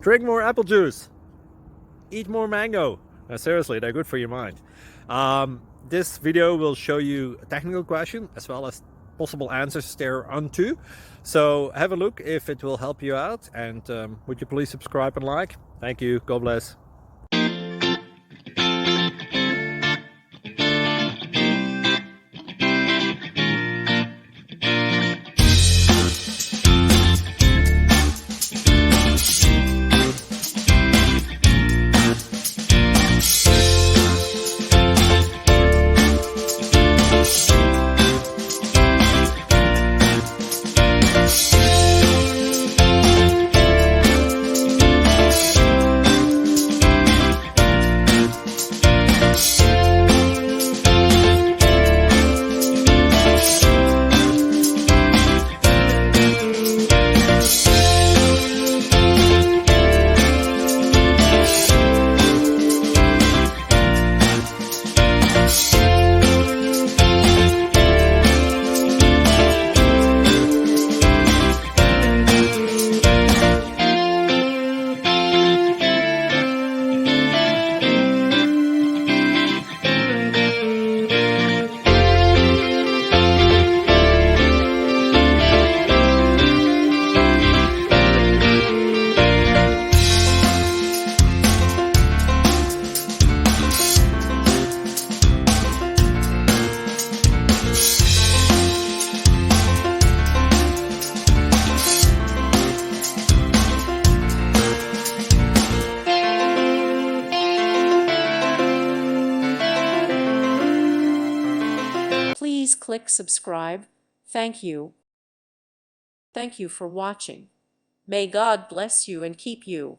Drink more apple juice. Eat more mango. Seriously, they're good for your mind. This video will show you a technical question as well as possible answers thereunto. So have a look if it will help you out, and would you please subscribe and like? Thank you. God bless. Please click subscribe. Thank you. Thank you for watching. May God bless you and keep you.